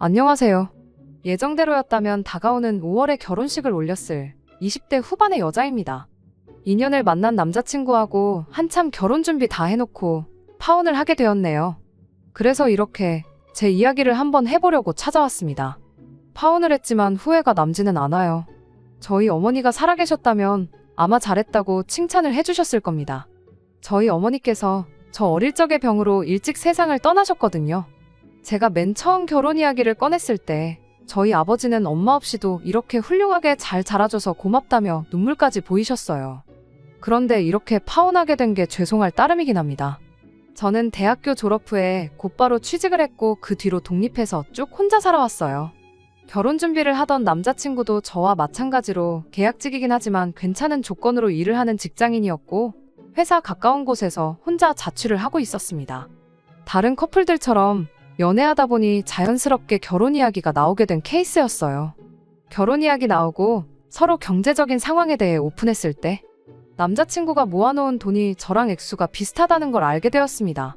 안녕하세요. 예정대로였다면 다가오는 5월에 결혼식을 올렸을 20대 후반의 여자입니다. 2년을 만난 남자친구하고 한참 결혼 준비 다 해놓고 파혼을 하게 되었네요. 그래서 이렇게 제 이야기를 한번 해보려고 찾아왔습니다. 파혼을 했지만 후회가 남지는 않아요. 저희 어머니가 살아계셨다면 아마 잘했다고 칭찬을 해주셨을 겁니다. 저희 어머니께서 저 어릴 적의 병으로 일찍 세상을 떠나셨거든요. 제가 맨 처음 결혼 이야기를 꺼냈을 때 저희 아버지는 엄마 없이도 이렇게 훌륭하게 잘 자라줘서 고맙다며 눈물까지 보이셨어요. 그런데 이렇게 파혼하게 된 게 죄송할 따름이긴 합니다. 저는 대학교 졸업 후에 곧바로 취직을 했고 그 뒤로 독립해서 쭉 혼자 살아왔어요. 결혼 준비를 하던 남자친구도 저와 마찬가지로 계약직이긴 하지만 괜찮은 조건으로 일을 하는 직장인이었고 회사 가까운 곳에서 혼자 자취를 하고 있었습니다. 다른 커플들처럼 연애하다 보니 자연스럽게 결혼 이야기가 나오게 된 케이스였어요. 결혼 이야기 나오고 서로 경제적인 상황에 대해 오픈했을 때 남자친구가 모아놓은 돈이 저랑 액수가 비슷하다는 걸 알게 되었습니다.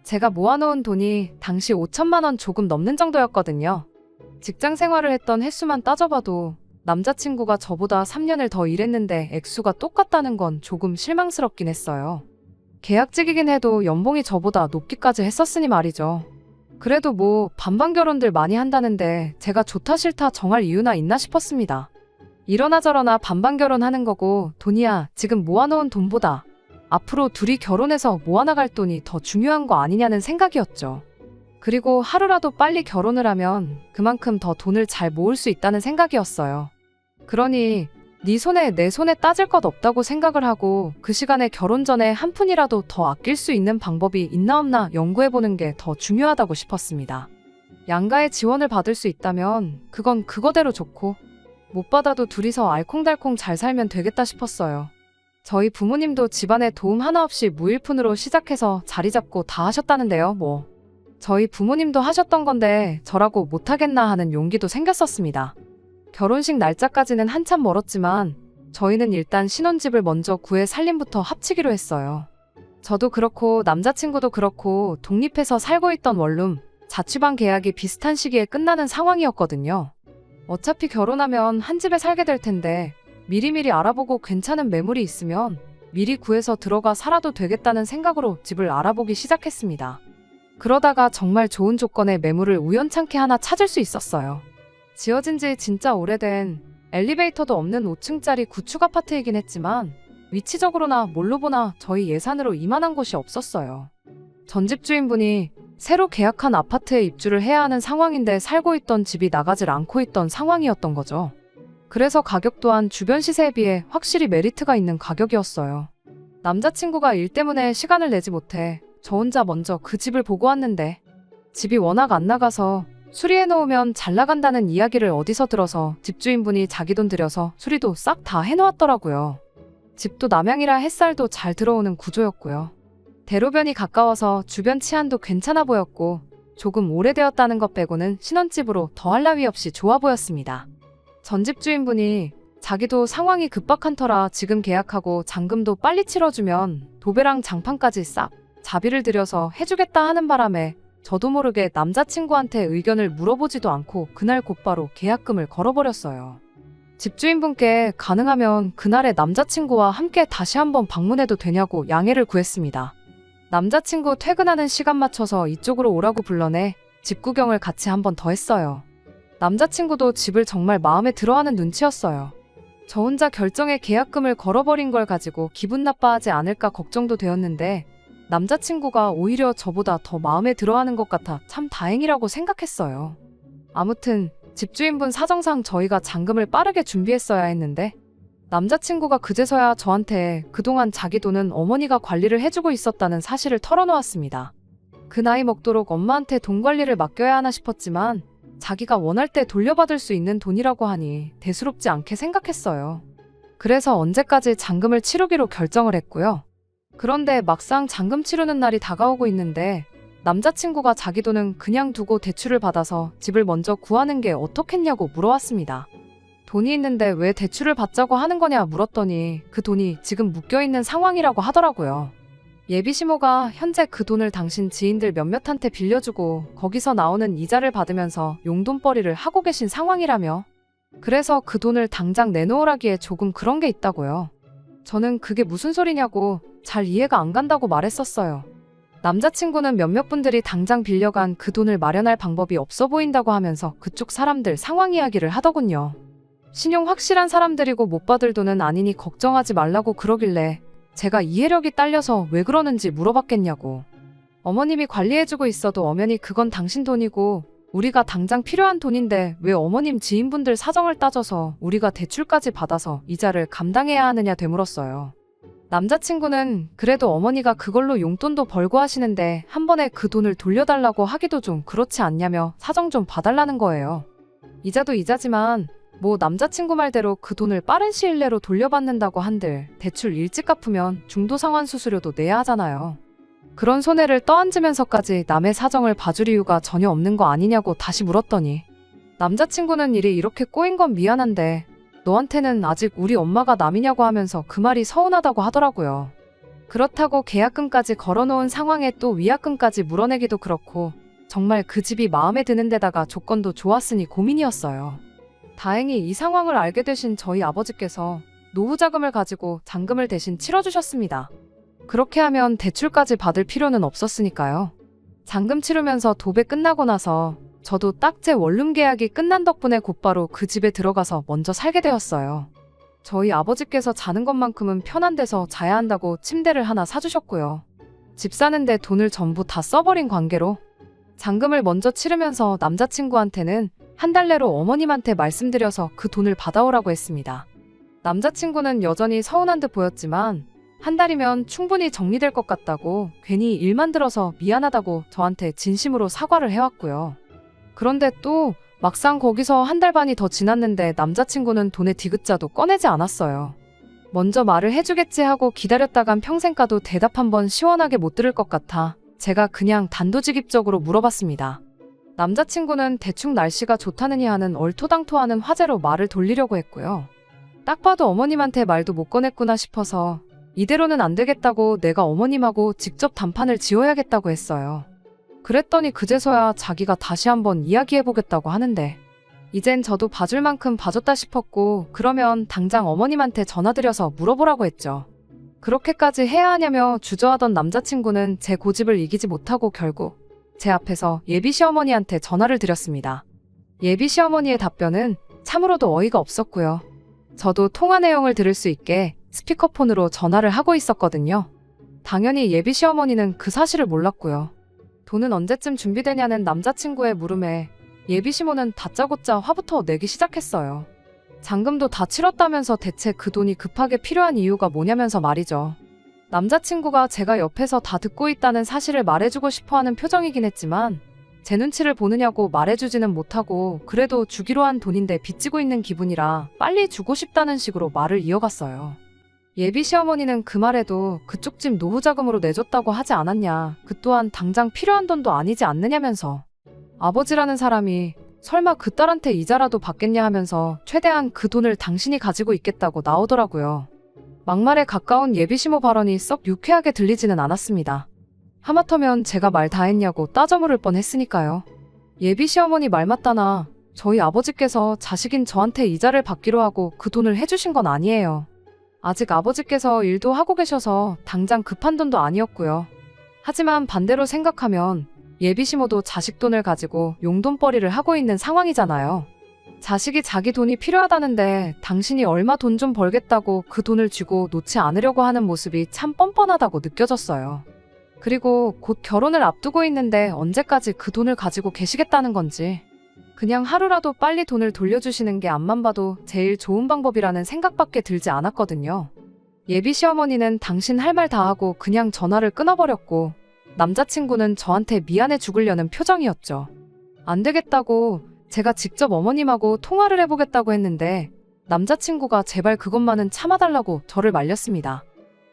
제가 모아놓은 돈이 당시 5천만 원 조금 넘는 정도였거든요. 직장 생활을 했던 횟수만 따져봐도 남자친구가 저보다 3년을 더 일했는데 액수가 똑같다는 건 조금 실망스럽긴 했어요. 계약직이긴 해도 연봉이 저보다 높기까지 했었으니 말이죠. 그래도 뭐 반반 결혼들 많이 한다는데 제가 좋다 싫다 정할 이유나 있나 싶었습니다. 이러나 저러나 반반 결혼하는 거고 돈이야 지금 모아놓은 돈보다 앞으로 둘이 결혼해서 모아나갈 돈이 더 중요한 거 아니냐는 생각이었죠. 그리고 하루라도 빨리 결혼을 하면 그만큼 더 돈을 잘 모을 수 있다는 생각이었어요. 그러니 네 손에 내 손에 따질 것 없다고 생각을 하고 그 시간에 결혼 전에 한 푼이라도 더 아낄 수 있는 방법이 있나 없나 연구해보는 게 더 중요하다고 싶었습니다. 양가의 지원을 받을 수 있다면 그건 그거대로 좋고 못 받아도 둘이서 알콩달콩 잘 살면 되겠다 싶었어요. 저희 부모님도 집안에 도움 하나 없이 무일푼으로 시작해서 자리 잡고 다 하셨다는데요, 뭐. 저희 부모님도 하셨던 건데 저라고 못하겠나 하는 용기도 생겼었습니다. 결혼식 날짜까지는 한참 멀었지만 저희는 일단 신혼집을 먼저 구해 살림부터 합치기로 했어요. 저도 그렇고 남자친구도 그렇고 독립해서 살고 있던 원룸, 자취방 계약이 비슷한 시기에 끝나는 상황이었거든요. 어차피 결혼하면 한 집에 살게 될 텐데 미리미리 알아보고 괜찮은 매물이 있으면 미리 구해서 들어가 살아도 되겠다는 생각으로 집을 알아보기 시작했습니다. 그러다가 정말 좋은 조건의 매물을 우연찮게 하나 찾을 수 있었어요. 지어진 지 진짜 오래된 엘리베이터도 없는 5층짜리 구축 아파트이긴 했지만 위치적으로나 뭘로 보나 저희 예산으로 이만한 곳이 없었어요. 전 집주인분이 새로 계약한 아파트에 입주를 해야 하는 상황인데 살고 있던 집이 나가질 않고 있던 상황이었던 거죠. 그래서 가격 또한 주변 시세에 비해 확실히 메리트가 있는 가격이었어요. 남자친구가 일 때문에 시간을 내지 못해 저 혼자 먼저 그 집을 보고 왔는데 집이 워낙 안 나가서 수리해놓으면 잘 나간다는 이야기를 어디서 들어서 집주인분이 자기 돈 들여서 수리도 싹 다 해놓았더라고요. 집도 남향이라 햇살도 잘 들어오는 구조였고요. 대로변이 가까워서 주변 치안도 괜찮아 보였고 조금 오래되었다는 것 빼고는 신혼집으로 더할 나위 없이 좋아 보였습니다. 전 집주인분이 자기도 상황이 급박한 터라 지금 계약하고 잔금도 빨리 치러주면 도배랑 장판까지 싹 자비를 들여서 해주겠다 하는 바람에 저도 모르게 남자친구한테 의견을 물어보지도 않고 그날 곧바로 계약금을 걸어버렸어요. 집주인분께 가능하면 그날의 남자친구와 함께 다시 한번 방문해도 되냐고 양해를 구했습니다. 남자친구 퇴근하는 시간 맞춰서 이쪽으로 오라고 불러내 집 구경을 같이 한번 더 했어요. 남자친구도 집을 정말 마음에 들어하는 눈치였어요. 저 혼자 결정에 계약금을 걸어버린 걸 가지고 기분 나빠하지 않을까 걱정도 되었는데 남자친구가 오히려 저보다 더 마음에 들어하는 것 같아 참 다행이라고 생각했어요. 아무튼 집주인분 사정상 저희가 잔금을 빠르게 준비했어야 했는데 남자친구가 그제서야 저한테 그동안 자기 돈은 어머니가 관리를 해주고 있었다는 사실을 털어놓았습니다. 그 나이 먹도록 엄마한테 돈 관리를 맡겨야 하나 싶었지만 자기가 원할 때 돌려받을 수 있는 돈이라고 하니 대수롭지 않게 생각했어요. 그래서 언제까지 잔금을 치르기로 결정을 했고요. 그런데 막상 잔금 치르는 날이 다가오고 있는데 남자친구가 자기 돈은 그냥 두고 대출을 받아서 집을 먼저 구하는 게 어떻겠냐고 물어왔습니다. 돈이 있는데 왜 대출을 받자고 하는 거냐 물었더니 그 돈이 지금 묶여있는 상황이라고 하더라고요. 예비 시모가 현재 그 돈을 당신 지인들 몇몇한테 빌려주고 거기서 나오는 이자를 받으면서 용돈벌이를 하고 계신 상황이라며. 그래서 그 돈을 당장 내놓으라기에 조금 그런 게 있다고요. 저는 그게 무슨 소리냐고 잘 이해가 안 간다고 말했었어요. 남자친구는 몇몇 분들이 당장 빌려간 그 돈을 마련할 방법이 없어 보인다고 하면서 그쪽 사람들 상황 이야기를 하더군요. 신용 확실한 사람들이고 못 받을 돈은 아니니 걱정하지 말라고 그러길래 제가 이해력이 딸려서 왜 그러는지 물어봤겠냐고. 어머님이 관리해주고 있어도 엄연히 그건 당신 돈이고 우리가 당장 필요한 돈인데 왜 어머님 지인분들 사정을 따져서 우리가 대출까지 받아서 이자를 감당해야 하느냐 되물었어요. 남자친구는 그래도 어머니가 그걸로 용돈도 벌고 하시는데 한 번에 그 돈을 돌려달라고 하기도 좀 그렇지 않냐며 사정 좀 봐달라는 거예요. 이자도 이자지만 뭐 남자친구 말대로 그 돈을 빠른 시일 내로 돌려받는다고 한들 대출 일찍 갚으면 중도상환 수수료도 내야 하잖아요. 그런 손해를 떠안으면서까지 남의 사정을 봐줄 이유가 전혀 없는 거 아니냐고 다시 물었더니 남자친구는 일이 이렇게 꼬인 건 미안한데 너한테는 아직 우리 엄마가 남이냐고 하면서 그 말이 서운하다고 하더라고요. 그렇다고 계약금까지 걸어놓은 상황에 또 위약금까지 물어내기도 그렇고 정말 그 집이 마음에 드는 데다가 조건도 좋았으니 고민이었어요. 다행히 이 상황을 알게 되신 저희 아버지께서 노후자금을 가지고 잔금을 대신 치러주셨습니다. 그렇게 하면 대출까지 받을 필요는 없었으니까요. 잔금 치르면서 도배 끝나고 나서 저도 딱 제 원룸 계약이 끝난 덕분에 곧바로 그 집에 들어가서 먼저 살게 되었어요. 저희 아버지께서 자는 것만큼은 편한 데서 자야 한다고 침대를 하나 사주셨고요. 집 사는데 돈을 전부 다 써버린 관계로 잔금을 먼저 치르면서 남자친구한테는 한 달 내로 어머님한테 말씀드려서 그 돈을 받아오라고 했습니다. 남자친구는 여전히 서운한 듯 보였지만 한 달이면 충분히 정리될 것 같다고 괜히 일만 들어서 미안하다고 저한테 진심으로 사과를 해왔고요. 그런데 또 막상 거기서 한 달 반이 더 지났는데 남자친구는 돈의 디귿자도 꺼내지 않았어요. 먼저 말을 해주겠지 하고 기다렸다간 평생 가도 대답 한번 시원하게 못 들을 것 같아 제가 그냥 단도직입적으로 물어봤습니다. 남자친구는 대충 날씨가 좋다느니 하는 얼토당토하는 화제로 말을 돌리려고 했고요. 딱 봐도 어머님한테 말도 못 꺼냈구나 싶어서 이대로는 안 되겠다고 내가 어머님하고 직접 단판을 지어야겠다고 했어요. 그랬더니 그제서야 자기가 다시 한번 이야기해보겠다고 하는데 이젠 저도 봐줄 만큼 봐줬다 싶었고 그러면 당장 어머님한테 전화드려서 물어보라고 했죠. 그렇게까지 해야 하냐며 주저하던 남자친구는 제 고집을 이기지 못하고 결국 제 앞에서 예비 시어머니한테 전화를 드렸습니다. 예비 시어머니의 답변은 참으로도 어이가 없었고요. 저도 통화 내용을 들을 수 있게 스피커폰으로 전화를 하고 있었거든요. 당연히 예비 시어머니는 그 사실을 몰랐고요. 돈은 언제쯤 준비되냐는 남자친구의 물음에 예비 시모는 다짜고짜 화부터 내기 시작했어요. 잔금도 다 치렀다면서 대체 그 돈이 급하게 필요한 이유가 뭐냐면서 말이죠. 남자친구가 제가 옆에서 다 듣고 있다는 사실을 말해주고 싶어하는 표정이긴 했지만 제 눈치를 보느냐고 말해주지는 못하고 그래도 주기로 한 돈인데 빚지고 있는 기분이라 빨리 주고 싶다는 식으로 말을 이어갔어요. 예비 시어머니는 그 말에도 그쪽 집 노후자금으로 내줬다고 하지 않았냐, 그 또한 당장 필요한 돈도 아니지 않느냐면서 아버지라는 사람이 설마 그 딸한테 이자라도 받겠냐 하면서 최대한 그 돈을 당신이 가지고 있겠다고 나오더라고요. 막말에 가까운 예비시모 발언이 썩 유쾌하게 들리지는 않았습니다. 하마터면 제가 말 다 했냐고 따져 물을 뻔했으니까요. 예비시어머니 말 맞다나 저희 아버지께서 자식인 저한테 이자를 받기로 하고 그 돈을 해주신 건 아니에요. 아직 아버지께서 일도 하고 계셔서 당장 급한 돈도 아니었고요. 하지만 반대로 생각하면 예비시모도 자식 돈을 가지고 용돈벌이를 하고 있는 상황이잖아요. 자식이 자기 돈이 필요하다는데 당신이 얼마 돈 좀 벌겠다고 그 돈을 쥐고 놓지 않으려고 하는 모습이 참 뻔뻔하다고 느껴졌어요. 그리고 곧 결혼을 앞두고 있는데 언제까지 그 돈을 가지고 계시겠다는 건지 그냥 하루라도 빨리 돈을 돌려주시는 게 앞만 봐도 제일 좋은 방법이라는 생각밖에 들지 않았거든요. 예비 시어머니는 당신 할 말 다 하고 그냥 전화를 끊어버렸고 남자친구는 저한테 미안해 죽으려는 표정이었죠. 안 되겠다고 제가 직접 어머님하고 통화를 해보겠다고 했는데 남자친구가 제발 그것만은 참아달라고 저를 말렸습니다.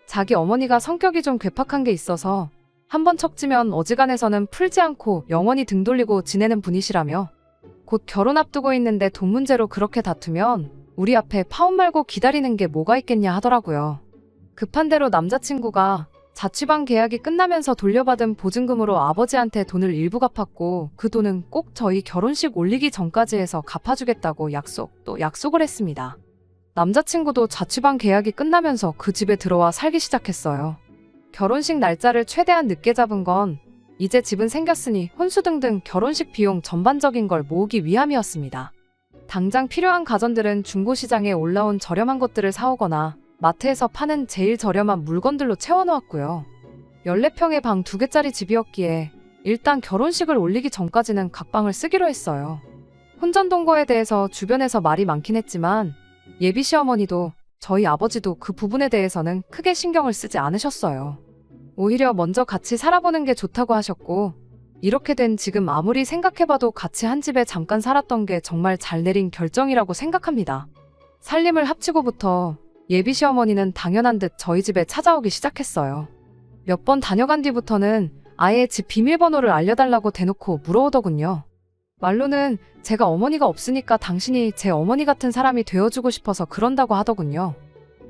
자기 어머니가 성격이 좀 괴팍한 게 있어서 한번 척지면 어지간해서는 풀지 않고 영원히 등 돌리고 지내는 분이시라며 곧 결혼 앞두고 있는데 돈 문제로 그렇게 다투면 우리 앞에 파혼 말고 기다리는 게 뭐가 있겠냐 하더라고요. 급한 대로 남자친구가 자취방 계약이 끝나면서 돌려받은 보증금으로 아버지한테 돈을 일부 갚았고 그 돈은 꼭 저희 결혼식 올리기 전까지 해서 갚아주겠다고 또 약속을 했습니다. 남자친구도 자취방 계약이 끝나면서 그 집에 들어와 살기 시작했어요. 결혼식 날짜를 최대한 늦게 잡은 건 이제 집은 생겼으니 혼수 등등 결혼식 비용 전반적인 걸 모으기 위함이었습니다. 당장 필요한 가전들은 중고시장에 올라온 저렴한 것들을 사오거나 마트에서 파는 제일 저렴한 물건들로 채워놓았고요. 14평의 방 2개짜리 집이었기에 일단 결혼식을 올리기 전까지는 각 방을 쓰기로 했어요. 혼전동거에 대해서 주변에서 말이 많긴 했지만 예비 시어머니도 저희 아버지도 그 부분에 대해서는 크게 신경을 쓰지 않으셨어요. 오히려 먼저 같이 살아보는 게 좋다고 하셨고 이렇게 된 지금 아무리 생각해봐도 같이 한 집에 잠깐 살았던 게 정말 잘 내린 결정이라고 생각합니다. 살림을 합치고부터 예비 시어머니는 당연한 듯 저희 집에 찾아오기 시작했어요. 몇 번 다녀간 뒤부터는 아예 집 비밀번호를 알려달라고 대놓고 물어오더군요. 말로는 제가 어머니가 없으니까 당신이 제 어머니 같은 사람이 되어주고 싶어서 그런다고 하더군요.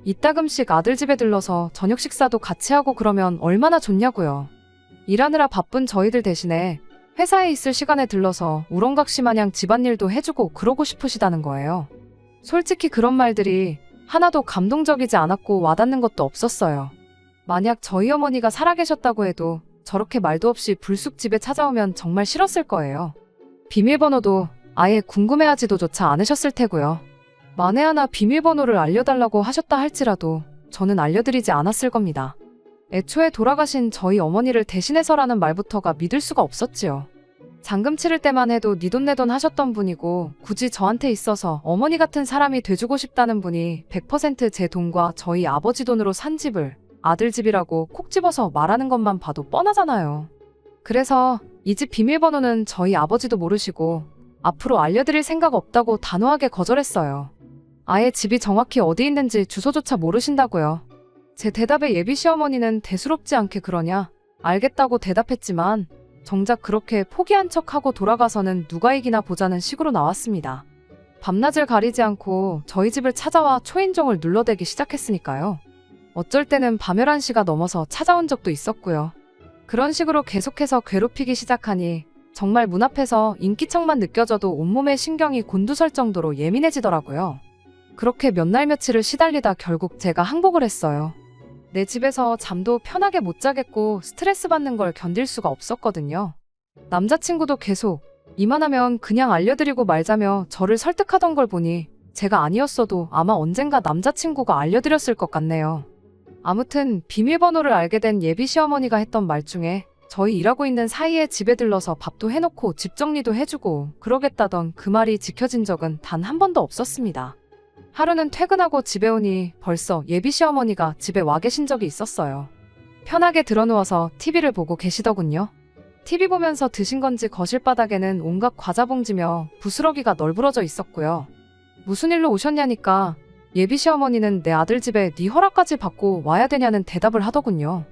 이따금씩 아들 집에 들러서 저녁 식사도 같이 하고 그러면 얼마나 좋냐고요. 일하느라 바쁜 저희들 대신에 회사에 있을 시간에 들러서 우렁각시 마냥 집안일도 해주고 그러고 싶으시다는 거예요. 솔직히 그런 말들이 하나도 감동적이지 않았고 와닿는 것도 없었어요. 만약 저희 어머니가 살아계셨다고 해도 저렇게 말도 없이 불쑥 집에 찾아오면 정말 싫었을 거예요. 비밀번호도 아예 궁금해하지도조차 않으셨을 테고요. 만에 하나 비밀번호를 알려달라고 하셨다 할지라도 저는 알려드리지 않았을 겁니다. 애초에 돌아가신 저희 어머니를 대신해서라는 말부터가 믿을 수가 없었지요. 잔금 치를 때만 해도 네 돈 내 돈 하셨던 분이고 굳이 저한테 있어서 어머니 같은 사람이 돼주고 싶다는 분이 100% 제 돈과 저희 아버지 돈으로 산 집을 아들 집이라고 콕 집어서 말하는 것만 봐도 뻔하잖아요. 그래서 이 집 비밀번호는 저희 아버지도 모르시고 앞으로 알려드릴 생각 없다고 단호하게 거절했어요. 아예 집이 정확히 어디 있는지 주소조차 모르신다고요. 제 대답에 예비 시어머니는 대수롭지 않게 그러냐 알겠다고 대답했지만 정작 그렇게 포기한 척하고 돌아가서는 누가 이기나 보자는 식으로 나왔습니다. 밤낮을 가리지 않고 저희 집을 찾아와 초인종을 눌러대기 시작했으니까요. 어쩔 때는 밤 11시가 넘어서 찾아온 적도 있었고요. 그런 식으로 계속해서 괴롭히기 시작하니 정말 문 앞에서 인기척만 느껴져도 온몸의 신경이 곤두설 정도로 예민해지더라고요. 그렇게 몇 날 며칠을 시달리다 결국 제가 항복을 했어요. 내 집에서 잠도 편하게 못 자겠고 스트레스 받는 걸 견딜 수가 없었거든요. 남자친구도 계속 이만하면 그냥 알려드리고 말자며 저를 설득하던 걸 보니 제가 아니었어도 아마 언젠가 남자친구가 알려드렸을 것 같네요. 아무튼 비밀번호를 알게 된 예비 시어머니가 했던 말 중에 저희 일하고 있는 사이에 집에 들러서 밥도 해놓고 집 정리도 해주고 그러겠다던 그 말이 지켜진 적은 단 한 번도 없었습니다. 하루는 퇴근하고 집에 오니 벌써 예비 시어머니가 집에 와 계신 적이 있었어요. 편하게 들어누워서 TV를 보고 계시더군요. TV 보면서 드신 건지 거실 바닥에는 온갖 과자 봉지며 부스러기가 널브러져 있었고요. 무슨 일로 오셨냐니까 예비 시어머니는 내 아들 집에 네 허락까지 받고 와야 되냐는 대답을 하더군요.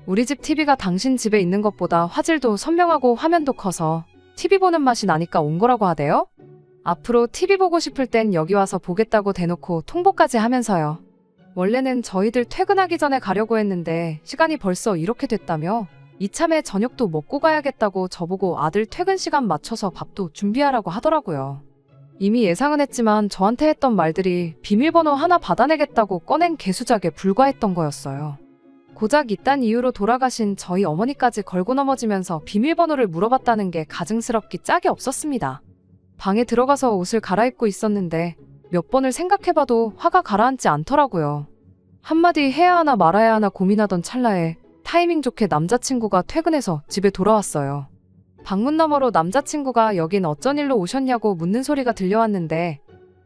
우리 집 TV가 당신 집에 있는 것보다 화질도 선명하고 화면도 커서 TV 보는 맛이 나니까 온 거라고 하대요? 앞으로 TV 보고 싶을 땐 여기 와서 보겠다고 대놓고 통보까지 하면서요. 원래는 저희들 퇴근하기 전에 가려고 했는데 시간이 벌써 이렇게 됐다며 이참에 저녁도 먹고 가야겠다고 저보고 아들 퇴근 시간 맞춰서 밥도 준비하라고 하더라고요. 이미 예상은 했지만 저한테 했던 말들이 비밀번호 하나 받아내겠다고 꺼낸 개수작에 불과했던 거였어요. 고작 이딴 이유로 돌아가신 저희 어머니까지 걸고 넘어지면서 비밀번호를 물어봤다는 게 가증스럽기 짝이 없었습니다. 방에 들어가서 옷을 갈아입고 있었는데 몇 번을 생각해봐도 화가 가라앉지 않더라고요. 한마디 해야 하나 말아야 하나 고민하던 찰나에 타이밍 좋게 남자친구가 퇴근해서 집에 돌아왔어요. 방문 너머로 남자친구가 여긴 어쩐 일로 오셨냐고 묻는 소리가 들려왔는데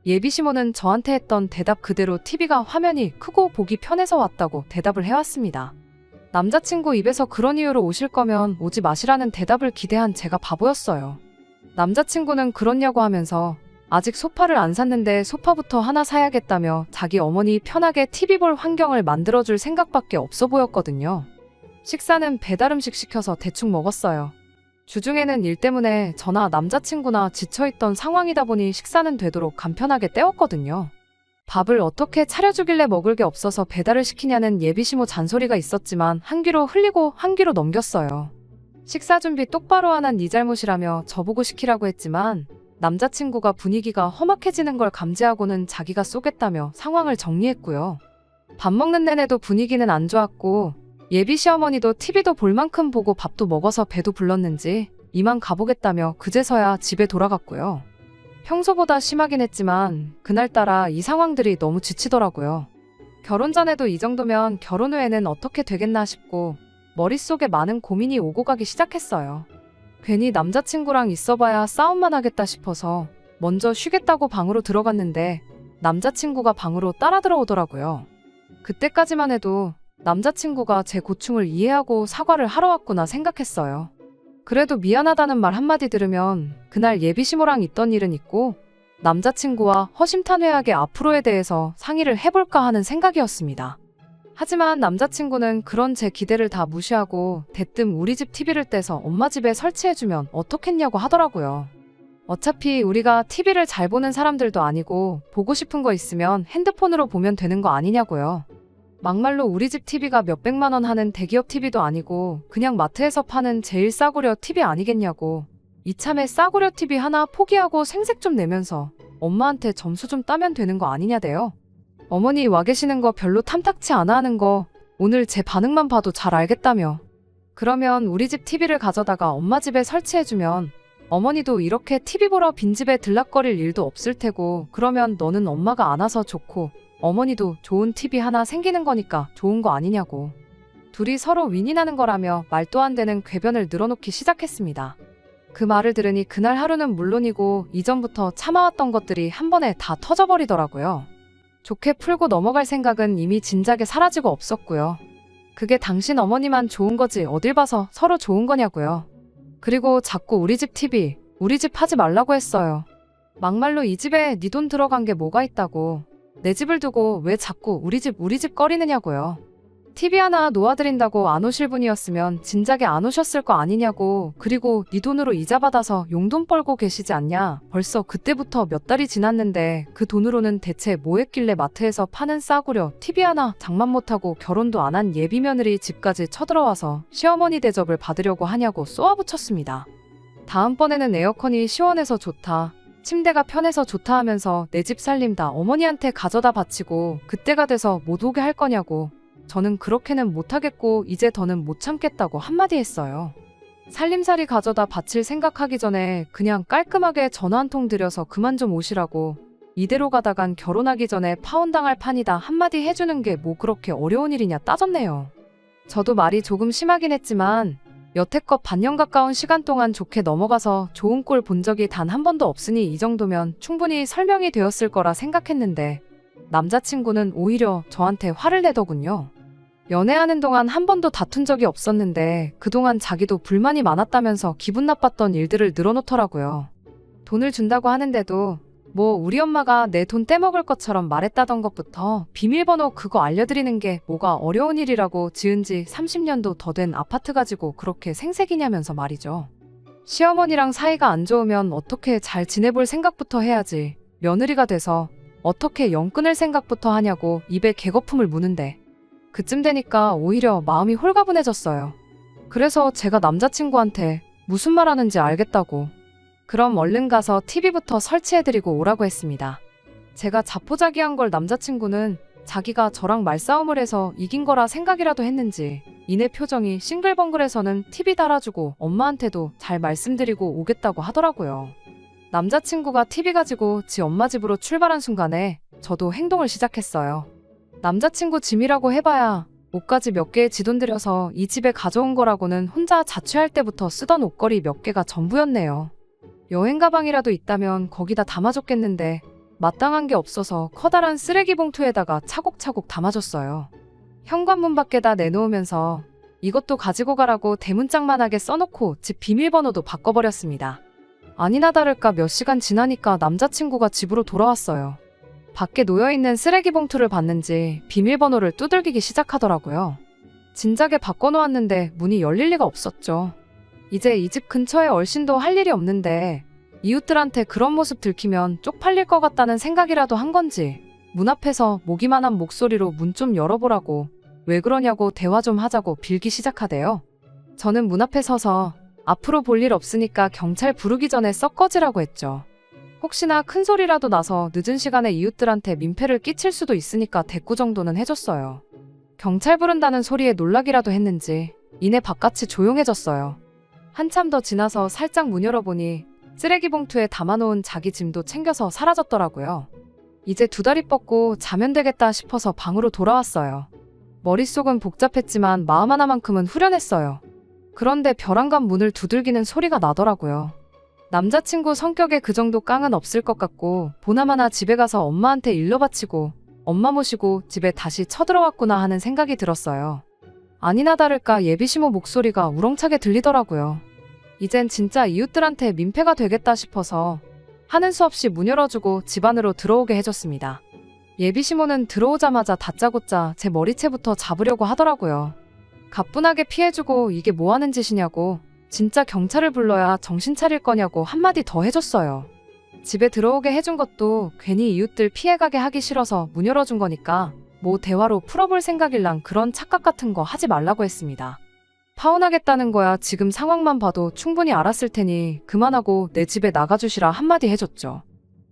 예비시모는 저한테 했던 대답 그대로 TV가 화면이 크고 보기 편해서 왔다고 대답을 해왔습니다. 남자친구 입에서 그런 이유로 오실 거면 오지 마시라는 대답을 기대한 제가 바보였어요. 남자친구는 그렇냐고 하면서 아직 소파를 안 샀는데 소파부터 하나 사야겠다며 자기 어머니 편하게 TV 볼 환경을 만들어줄 생각밖에 없어 보였거든요. 식사는 배달음식 시켜서 대충 먹었어요. 주중에는 일 때문에 저나 남자친구나 지쳐있던 상황이다 보니 식사는 되도록 간편하게 때웠거든요. 밥을 어떻게 차려주길래 먹을 게 없어서 배달을 시키냐는 예비시모 잔소리가 있었지만 한 귀로 흘리고 한 귀로 넘겼어요. 식사 준비 똑바로 안 한 네 잘못이라며 저보고 시키라고 했지만 남자친구가 분위기가 험악해지는 걸 감지하고는 자기가 쏘겠다며 상황을 정리했고요. 밥 먹는 내내도 분위기는 안 좋았고 예비 시어머니도 TV도 볼 만큼 보고 밥도 먹어서 배도 불렀는지 이만 가보겠다며 그제서야 집에 돌아갔고요. 평소보다 심하긴 했지만 그날따라 이 상황들이 너무 지치더라고요. 결혼 전에도 이 정도면 결혼 후에는 어떻게 되겠나 싶고 머릿속에 많은 고민이 오고 가기 시작했어요. 괜히 남자친구랑 있어봐야 싸움만 하겠다 싶어서 먼저 쉬겠다고 방으로 들어갔는데 남자친구가 방으로 따라 들어오더라고요. 그때까지만 해도 남자친구가 제 고충을 이해하고 사과를 하러 왔구나 생각했어요. 그래도 미안하다는 말 한마디 들으면 그날 예비시모랑 있던 일은 있고 남자친구와 허심탄회하게 앞으로에 대해서 상의를 해볼까 하는 생각이었습니다. 하지만 남자친구는 그런 제 기대를 다 무시하고 대뜸 우리 집 TV를 떼서 엄마 집에 설치해주면 어떻겠냐고 하더라고요. 어차피 우리가 TV를 잘 보는 사람들도 아니고 보고 싶은 거 있으면 핸드폰으로 보면 되는 거 아니냐고요. 막말로 우리 집 TV가 몇백만 원 하는 대기업 TV도 아니고 그냥 마트에서 파는 제일 싸구려 TV 아니겠냐고. 이참에 싸구려 TV 하나 포기하고 생색 좀 내면서 엄마한테 점수 좀 따면 되는 거 아니냐대요. 어머니 와 계시는 거 별로 탐탁치 않아 하는 거 오늘 제 반응만 봐도 잘 알겠다며. 그러면 우리 집 TV를 가져다가 엄마 집에 설치해주면 어머니도 이렇게 TV 보러 빈집에 들락거릴 일도 없을 테고 그러면 너는 엄마가 안 와서 좋고 어머니도 좋은 TV 하나 생기는 거니까 좋은 거 아니냐고. 둘이 서로 윈윈하는 거라며 말도 안 되는 궤변을 늘어놓기 시작했습니다. 그 말을 들으니 그날 하루는 물론이고 이전부터 참아왔던 것들이 한 번에 다 터져버리더라고요. 좋게 풀고 넘어갈 생각은 이미 진작에 사라지고 없었고요. 그게 당신 어머니만 좋은 거지 어딜 봐서 서로 좋은 거냐고요. 그리고 자꾸 우리 집 TV, 우리 집 하지 말라고 했어요. 막말로 이 집에 네 돈 들어간 게 뭐가 있다고. 내 집을 두고 왜 자꾸 우리 집 꺼리느냐고요. TV 하나 놓아드린다고 안 오실 분이었으면 진작에 안 오셨을 거 아니냐고. 그리고 네 돈으로 이자 받아서 용돈 벌고 계시지 않냐. 벌써 그때부터 몇 달이 지났는데 그 돈으로는 대체 뭐 했길래 마트에서 파는 싸구려 TV 하나 장만 못하고 결혼도 안 한 예비 며느리 집까지 쳐들어와서 시어머니 대접을 받으려고 하냐고 쏘아붙였습니다. 다음번에는 에어컨이 시원해서 좋다. 침대가 편해서 좋다 하면서 내 집 살림 다 어머니한테 가져다 바치고 그때가 돼서 못 오게 할 거냐고. 저는 그렇게는 못하겠고 이제 더는 못 참겠다고 한마디 했어요. 살림살이 가져다 바칠 생각하기 전에 그냥 깔끔하게 전화 한 통 드려서 그만 좀 오시라고. 이대로 가다간 결혼하기 전에 파혼당할 판이다 한마디 해주는 게 뭐 그렇게 어려운 일이냐 따졌네요. 저도 말이 조금 심하긴 했지만 여태껏 반년 가까운 시간 동안 좋게 넘어가서 좋은 꼴 본 적이 단 한 번도 없으니 이 정도면 충분히 설명이 되었을 거라 생각했는데 남자친구는 오히려 저한테 화를 내더군요. 연애하는 동안 한 번도 다툰 적이 없었는데 그동안 자기도 불만이 많았다면서 기분 나빴던 일들을 늘어놓더라고요. 돈을 준다고 하는데도 뭐 우리 엄마가 내 돈 떼먹을 것처럼 말했다던 것부터 비밀번호 그거 알려드리는 게 뭐가 어려운 일이라고 지은 지 30년도 더 된 아파트 가지고 그렇게 생색이냐면서 말이죠. 시어머니랑 사이가 안 좋으면 어떻게 잘 지내볼 생각부터 해야지. 며느리가 돼서 어떻게 연 끊을 생각부터 하냐고 입에 개거품을 무는데 그쯤 되니까 오히려 마음이 홀가분해졌어요. 그래서 제가 남자친구한테 무슨 말 하는지 알겠다고. 그럼 얼른 가서 TV부터 설치해드리고 오라고 했습니다. 제가 자포자기한 걸 남자친구는 자기가 저랑 말싸움을 해서 이긴 거라 생각이라도 했는지 이내 표정이 싱글벙글해서는 TV 달아주고 엄마한테도 잘 말씀드리고 오겠다고 하더라고요. 남자친구가 TV 가지고 지 엄마 집으로 출발한 순간에 저도 행동을 시작했어요. 남자친구 짐이라고 해봐야 옷가지 몇 개에 지 돈 들여서 이 집에 가져온 거라고는 혼자 자취할 때부터 쓰던 옷걸이 몇 개가 전부였네요. 여행 가방이라도 있다면 거기다 담아줬겠는데 마땅한 게 없어서 커다란 쓰레기 봉투에다가 차곡차곡 담아줬어요. 현관문 밖에다 내놓으면서 이것도 가지고 가라고 대문짝만하게 써놓고 집 비밀번호도 바꿔버렸습니다. 아니나 다를까 몇 시간 지나니까 남자친구가 집으로 돌아왔어요. 밖에 놓여있는 쓰레기 봉투를 봤는지 비밀번호를 두들기기 시작하더라고요. 진작에 바꿔놓았는데 문이 열릴 리가 없었죠. 이제 이 집 근처에 얼씬도 할 일이 없는데 이웃들한테 그런 모습 들키면 쪽팔릴 것 같다는 생각이라도 한 건지 문 앞에서 모기만한 목소리로 문 좀 열어보라고, 왜 그러냐고 대화 좀 하자고 빌기 시작하대요. 저는 문 앞에 서서 앞으로 볼 일 없으니까 경찰 부르기 전에 썩 꺼지라고 했죠. 혹시나 큰 소리라도 나서 늦은 시간에 이웃들한테 민폐를 끼칠 수도 있으니까 대꾸 정도는 해줬어요. 경찰 부른다는 소리에 놀라기라도 했는지 이내 바깥이 조용해졌어요. 한참 더 지나서 살짝 문 열어보니 쓰레기 봉투에 담아놓은 자기 짐도 챙겨서 사라졌더라고요. 이제 두 다리 뻗고 자면 되겠다 싶어서 방으로 돌아왔어요. 머릿속은 복잡했지만 마음 하나만큼은 후련했어요. 그런데 벼랑간 문을 두들기는 소리가 나더라고요. 남자친구 성격에 그 정도 깡은 없을 것 같고 보나마나 집에 가서 엄마한테 일러 바치고 엄마 모시고 집에 다시 쳐들어왔구나 하는 생각이 들었어요. 아니나 다를까 예비시모 목소리가 우렁차게 들리더라고요. 이젠 진짜 이웃들한테 민폐가 되겠다 싶어서 하는 수 없이 문 열어주고 집 안으로 들어오게 해줬습니다. 예비시모는 들어오자마자 다짜고짜 제 머리채부터 잡으려고 하더라고요. 가뿐하게 피해주고 이게 뭐 하는 짓이냐고, 진짜 경찰을 불러야 정신 차릴 거냐고 한마디 더 해줬어요. 집에 들어오게 해준 것도 괜히 이웃들 피해가게 하기 싫어서 문 열어준 거니까 뭐 대화로 풀어볼 생각일랑 그런 착각 같은 거 하지 말라고 했습니다. 파혼하겠다는 거야 지금 상황만 봐도 충분히 알았을 테니 그만하고 내 집에 나가주시라 한마디 해줬죠.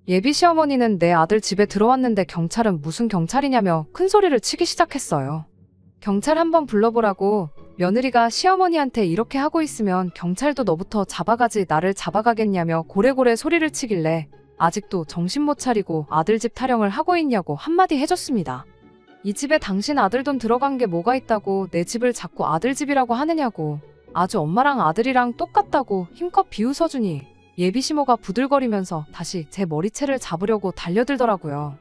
예비 시어머니는 내 아들 집에 들어왔는데 경찰은 무슨 경찰이냐며 큰 소리를 치기 시작했어요. 경찰 한번 불러보라고, 며느리가 시어머니한테 이렇게 하고 있으면 경찰도 너부터 잡아가지 나를 잡아가겠냐며 고래고래 소리를 치길래 아직도 정신 못 차리고 아들 집 타령을 하고 있냐고 한마디 해줬습니다. 이 집에 당신 아들 돈 들어간 게 뭐가 있다고 내 집을 자꾸 아들 집이라고 하느냐고, 아주 엄마랑 아들이랑 똑같다고 힘껏 비웃어주니 예비시모가 부들거리면서 다시 제 머리채를 잡으려고 달려들더라고요.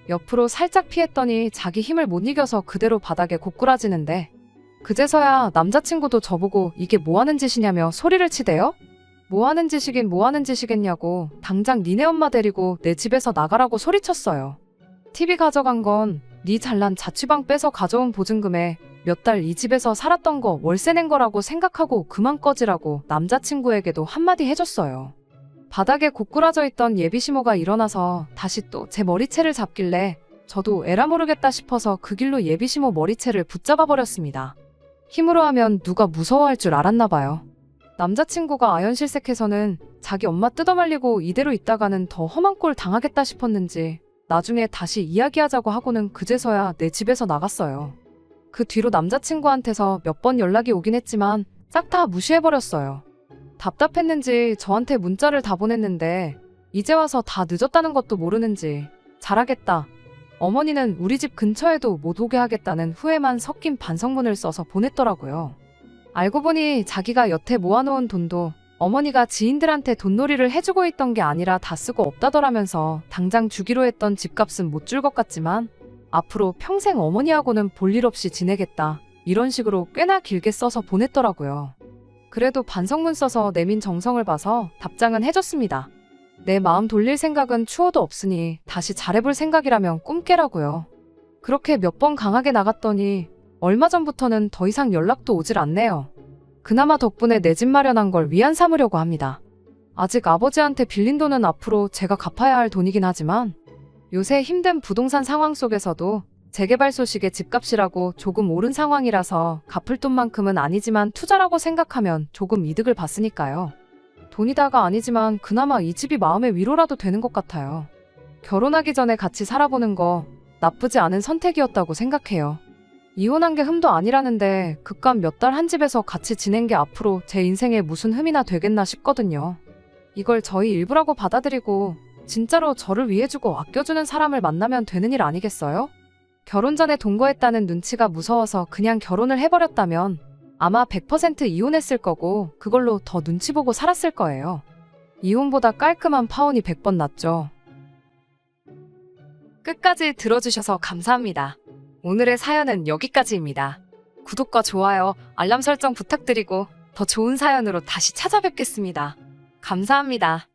옆으로 살짝 피했더니 자기 힘을 못 이겨서 그대로 바닥에 고꾸라지는데 그제서야 남자친구도 저보고 이게 뭐하는 짓이냐며 소리를 치대요? 뭐하는 짓이긴 뭐하는 짓이겠냐고, 당장 니네 엄마 데리고 내 집에서 나가라고 소리쳤어요. TV 가져간 건 네 잘난 자취방 빼서 가져온 보증금에 몇 달 이 집에서 살았던 거 월세 낸 거라고 생각하고 그만 꺼지라고 남자친구에게도 한마디 해줬어요. 바닥에 고꾸라져 있던 예비시모가 일어나서 다시 또 제 머리채를 잡길래 저도 에라 모르겠다 싶어서 그 길로 예비시모 머리채를 붙잡아 버렸습니다. 힘으로 하면 누가 무서워할 줄 알았나 봐요. 남자친구가 아연실색해서는 자기 엄마 뜯어말리고 이대로 있다가는 더 험한 꼴 당하겠다 싶었는지 나중에 다시 이야기하자고 하고는 그제서야 내 집에서 나갔어요. 그 뒤로 남자친구한테서 몇 번 연락이 오긴 했지만 싹 다 무시해버렸어요. 답답했는지 저한테 문자를 다 보냈는데 이제 와서 다 늦었다는 것도 모르는지 잘하겠다. 어머니는 우리 집 근처에도 못 오게 하겠다는 후회만 섞인 반성문을 써서 보냈더라고요. 알고 보니 자기가 여태 모아놓은 돈도 어머니가 지인들한테 돈놀이를 해주고 있던 게 아니라 다 쓰고 없다더라면서 당장 주기로 했던 집값은 못 줄 것 같지만 앞으로 평생 어머니하고는 볼 일 없이 지내겠다, 이런 식으로 꽤나 길게 써서 보냈더라고요. 그래도 반성문 써서 내민 정성을 봐서 답장은 해줬습니다. 내 마음 돌릴 생각은 추호도 없으니 다시 잘해볼 생각이라면 꿈 깨라고요. 그렇게 몇 번 강하게 나갔더니 얼마 전부터는 더 이상 연락도 오질 않네요. 그나마 덕분에 내 집 마련한 걸 위안 삼으려고 합니다. 아직 아버지한테 빌린 돈은 앞으로 제가 갚아야 할 돈이긴 하지만 요새 힘든 부동산 상황 속에서도 재개발 소식에 집값이라고 조금 오른 상황이라서 갚을 돈만큼은 아니지만 투자라고 생각하면 조금 이득을 봤으니까요. 돈이다가 아니지만 그나마 이 집이 마음의 위로라도 되는 것 같아요. 결혼하기 전에 같이 살아보는 거 나쁘지 않은 선택이었다고 생각해요. 이혼한 게 흠도 아니라는데 그깟 몇 달 한 집에서 같이 지낸 게 앞으로 제 인생에 무슨 흠이나 되겠나 싶거든요. 이걸 저희 일부라고 받아들이고 진짜로 저를 위해주고 아껴주는 사람을 만나면 되는 일 아니겠어요? 결혼 전에 동거했다는 눈치가 무서워서 그냥 결혼을 해버렸다면 아마 100% 이혼했을 거고 그걸로 더 눈치 보고 살았을 거예요. 이혼보다 깔끔한 파혼이 100번 낫죠. 끝까지 들어주셔서 감사합니다. 오늘의 사연은 여기까지입니다. 구독과 좋아요, 알람 설정 부탁드리고 더 좋은 사연으로 다시 찾아뵙겠습니다. 감사합니다.